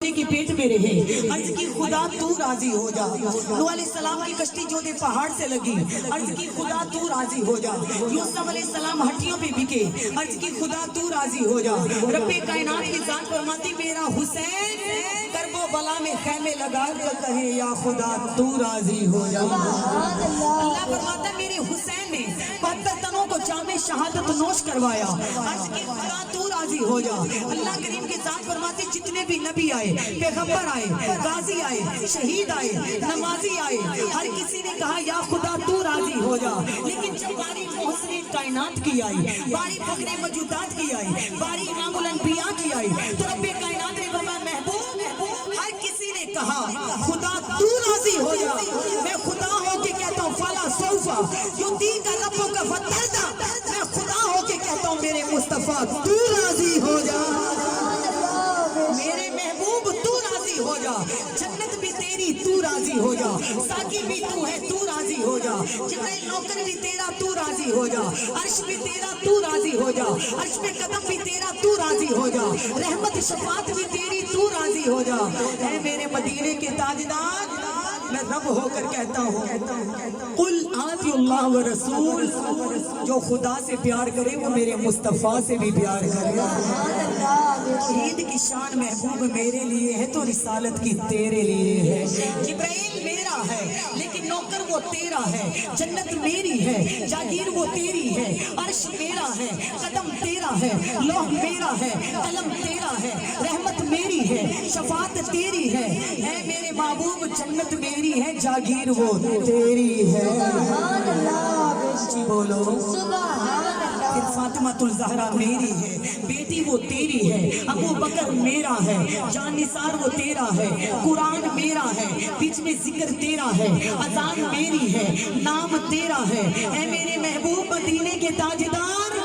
کے پیٹ میں رہے، عرض کی خدا تو راضی ہو جا۔ نوح علیہ السلام کی کشتی جو دے پہاڑ سے لگی، عرض کی خدا تو راضی ہو جا۔ یوسف علیہ السلام ہٹیوں پہ بکے، عرض کی خدا تو راضی ہو جا۔ رب کائنات کی ذات فرماتی میرا حسین کرب و بلا میں خیمے لگا کر کہے یا خدا تو راضی ہو جا۔ اللہ فرماتا ہے میرے حسین نے 72 تنوں کو جام شہادت نوش کروایا، عرض کی خدا تو راضی ہو جا۔ اللہ کریم کی ذات فرماتی جتنے بھی نبی آئے، پیغمبر آئے، غازی آئے، شہید آئے، نمازی آئے، ہر کسی نے کہا یا خدا تو راضی ہو جا۔ لیکن جب باری محسن کائنات کی آئی، باری فخر موجودات کی آئی، باری امام الانبیاء کی آئی، تو رب کائنات نے فرمایا محبوب ہر کسی نے کہا خدا تو راضی ہو جا۔ میں خدا ہو کے کہتا ہوں فلا سوفا یعطیک ربک فترضی، میں خدا ہو کے کہتا ہوں میرے مصطفیٰ تو راضی ہو جا، میرے محبوب تو راضی ہو جا۔ جنت بھی تیری تو راضی ہو جا، ساقی بھی تو ہے تو راضی ہو جا، جبرائیل نوکر بھی تیرا تو راضی ہو جا، عرش بھی تیرا تو راضی ہو جا، عرش میں قدم بھی تیرا تو راضی ہو جا، رحمت شفاعت بھی تیری تو راضی ہو جا۔ اے میرے مدینے کے تاجدار، میں رب ہو کر کہتا ہوں قل آتی اللہ و رسول، جو خدا سے پیار کرے وہ میرے مصطفیٰ سے بھی پیار کرے۔ عید کی شان محبوب میرے لیے ہے تو رسالت کی تیرے لیے ہے۔ جبرائیل میرا ہے لیکن نوکر وہ تیرا ہے، جنت میری ہے جاگیر وہ تیری ہے، عرش میرا ہے قدم تیرا ہے، لوح میرا ہے قلم تیرا ہے، رحمت میری ہے شفاعت تیری ہے۔ اے میرے محبوب جنت میری ہے جاگیر وہ تیری ہے۔ جی بولو پھر فاطمہ الزہرا میری ہے، بیٹی وہ تیری ہے، ابو بکر میرا ہے، جان نثار وہ تیرا ہے، قرآن میرا ہے، بیچ میں ذکر تیرا ہے، اذان میری ہے، نام تیرا ہے۔ اے میرے محبوب مدینے کے تاجدار،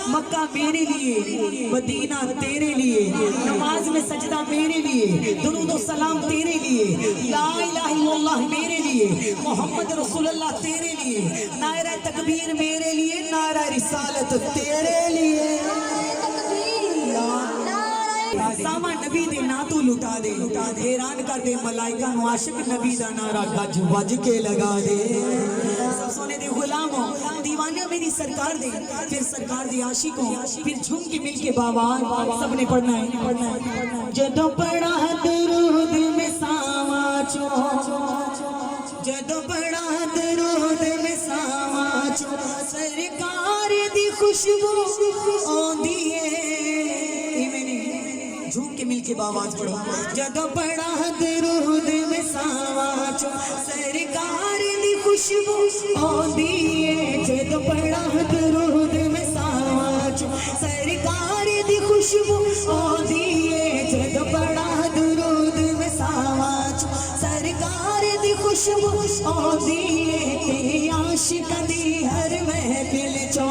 مکہ میرے لیے، مدینہ تیرے لیے، نماز میں سجدہ میرے لیے، درود و سلام تیرے لیے، لا الہ الا اللہ میرے لیے، محمد رسول اللہ تیرے لیے، نعرہ تکبیر میرے لیے، نعرہ رسالت تیرے لیے۔ ساما نبی دے ناتو لٹا دے، حیران کر دے ملائکہ نو عاشق نبی دا نعرہ گج وج کے لگا دے۔ سب سونے دے غلاموں دیوانیاں میری سرکار دے، پھر سرکار دے عاشقوں، پھر جھوم کے مل کے باوان سب نے پڑھنا ہے۔ جدو پڑھا درود میں ساما چو، جدو پڑھا درود میں ساما چو، سرکار دی خوشبو آندی ہے۔ جھوم کے مل کے باواز پڑھو، جدو پڑھا درود میں ساوا چو، سرکار دی خوشبو آندی ہے۔ جدو پڑھا درود میں ساوا چو، سرکار دی خوشبو آندی ہے۔ جدو پڑھا درود میں ساوا چو، سرکار دی خوشبو آندی ہے۔ عاشقاں دی ہر محفل چو،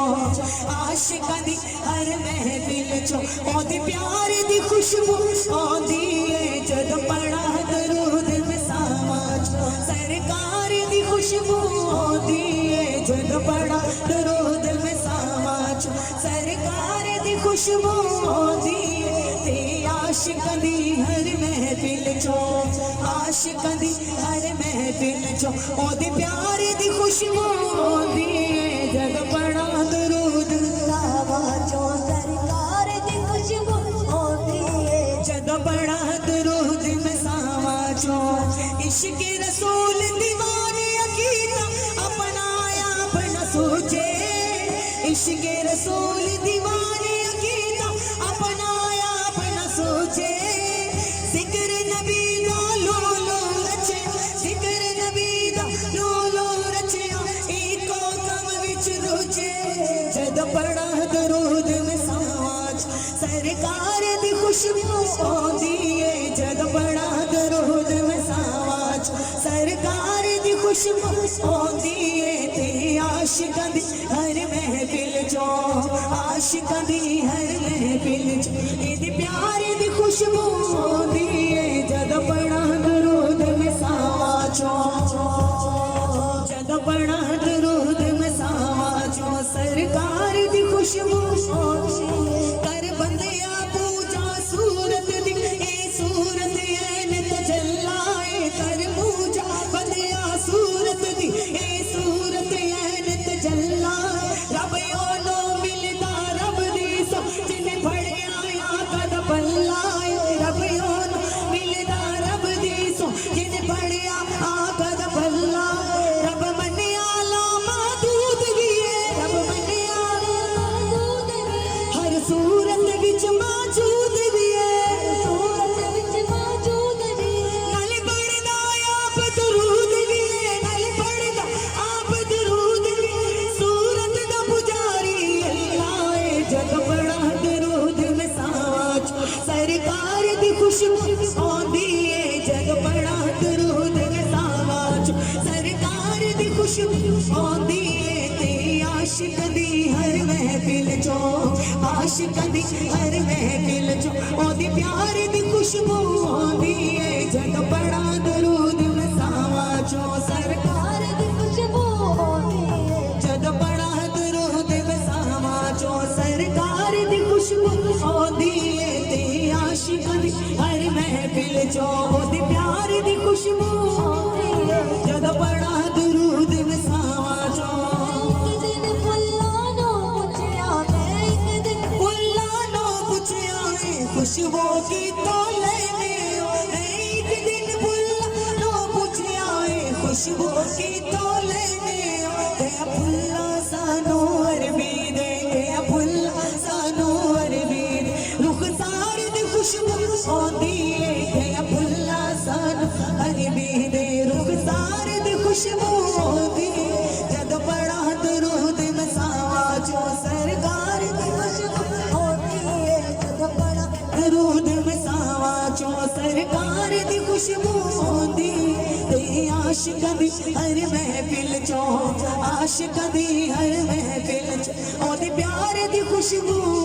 عاشقاں دی ہر محفل چو، اودے پیار دی خوشبو آندی ہے۔ جد پڑھا درود میں ساوا چو، سرکار دی خوشبو آندی ہے۔ جد پڑھا درود میں ساوا چو، سرکار دی خوشبو آندی ہے۔ تے عاشقاں دی ہر محفل چو، عاشقاں دی ہر محفل چو، اودے پیار دی خوشبو آندی ہے۔ جد پڑھا درود ساوا چو، سرکار دی خوشبو آندی ہے۔ جد پڑھا درود میں ساوا چو، عشق رسول دیوانے عقیدہ اپنایا اپنا سوچے، عشق رسول دیوانے عقیدہ اپنایا اپنا سوچے، ذکر نبی دا لو لو رچے، ذکر نبی دا لو لو رچے، ایکو کم وچ روچے۔ جد پڑھا درود میں ساوا چو، سرکار دی خوشبو آندی ہے۔ جد پڑھا درود میں ساوا چو، سرکار دی خوشبو آندی ہے۔ تے عاشقاں دی ہر محفل چو، عاشقاں دی ہر محفل چو، ایدی پیار دی خوشبو آندی ہے۔ جد پڑھا درود میں ساوا چو، جد پڑھا درود میں ساوا چو، سرکار دی خوشبو آندی ہے۔ کر بندیا پوجا صورت دی، اے صورت ਆਉਂਦੀ ਏ ਜਦ ਪੜਾ ਦਰੂਦ ਵਸਾਵਾ ਚੋਂ ਸਰਕਾਰ ਦੀ ਖੁਸ਼ਬੂ ਆਉਂਦੀ ਏ ਤੇ ਆਸ਼ਿਕ ਦੀ ਹਰ ਮਹਿਫਿਲ ਚੋਂ ਆਸ਼ਿਕ ਦੀ ਹਰ ਮਹਿਫਿਲ ਚੋਂ ਉਹਦੀ ਪਿਆਰ ਦੀ ਖੁਸ਼ਬੂ ਆਉਂਦੀ ਏ ਜਦ ਪੜਾ ਦਰੂਦ ਵਸਾਵਾ ਚੋਂ ਸਰਕਾਰ ਦੀ ਖੁਸ਼ਬੂ ਆਉਂਦੀ ਏ ਜਦ ਪੜਾ ਦਰੂਦ ਵਸਾਵਾ ਚੋਂ ਸਰਕਾਰ ਦੀ ਖੁਸ਼ਬੂ ਆਉਂਦੀ ਏ ਤੇ ਆਸ਼ਿਕ ਦੀ ਹਰ ਮਹਿਫਿਲ ਚੋਂ ਉਹਦੀ ਪਿਆਰ ਦੀ ਖੁਸ਼ਬੂ ਆਉਂਦੀ ਏ ਜਦ ਪੜਾ ਦਰੂਦ ਵਸਾਵਾ ਚੋਂ ਇੱਕ ਦਿਨ ਫੁੱਲਾਂ ਨੂੰ ਪੁੱਛਿਆ ਮੈਂ ਇੱਕ ਦਿਨ ਫੁੱਲਾਂ ਨੂੰ ਪੁੱਛਿਆ ਏ ਖੁਸ਼ਬੂ ਕਿਤੋਂ ਲੈਨੇ ਓ ਇੱਕ ਦਿਨ ਫੁੱਲਾਂ ਨੂੰ ਪੁੱਛਿਆ ਏ ਖੁਸ਼ਬੂ ਕਿਤੋਂ ਲੈਨੇ ਓ ਤੇ ਫੁੱਲਾਂ ਸਾਨੂੰ ਅਰਬੀ ਦੇ ਤੇ ਫੁੱਲਾਂ ਸਾਨੂੰ ਅਰਬੀ ਦੇ ਰੁਖਸਾਰ ਦੀ ਖੁਸ਼ਬੂ ਆਉਂਦੀ ਏ ਤੇ ਫੁੱਲਾਂ ਸਾਨੂੰ ਅਰਬੀ ਦੇ ਰੁਖਸਾਰ ਦੀ ਖੁਸ਼ਬੂ ਆਉਂਦੀ ਏ ਜਦ ਪੜਾ ਦਰੂਦ ਵਸਾਵਾ ਚੋਂ ਸਰਕਾਰ ਦੀ ਖੁਸ਼ਬੂ ਆਉਂਦੀ ਏ ਜਦ ਪੜਾ ਦਰੂਦ ਵਸਾਵਾ ਚੋਂ ਸਰਕਾਰ ਦੀ ਖੁਸ਼ਬੂ ਆਉਂਦੀ ਤੇ ਆਸ਼ਿਕ ਦੀ ਹਰ ਮਹਿਫਿਲ ਚੋਂ ਆਸ਼ਿਕ ਦੀ ਹਰ ਮਹਿਫਿਲ ਚੋਂ ਉਹਦੀ ਪਿਆਰ ਦੀ ਖੁਸ਼ਬੂ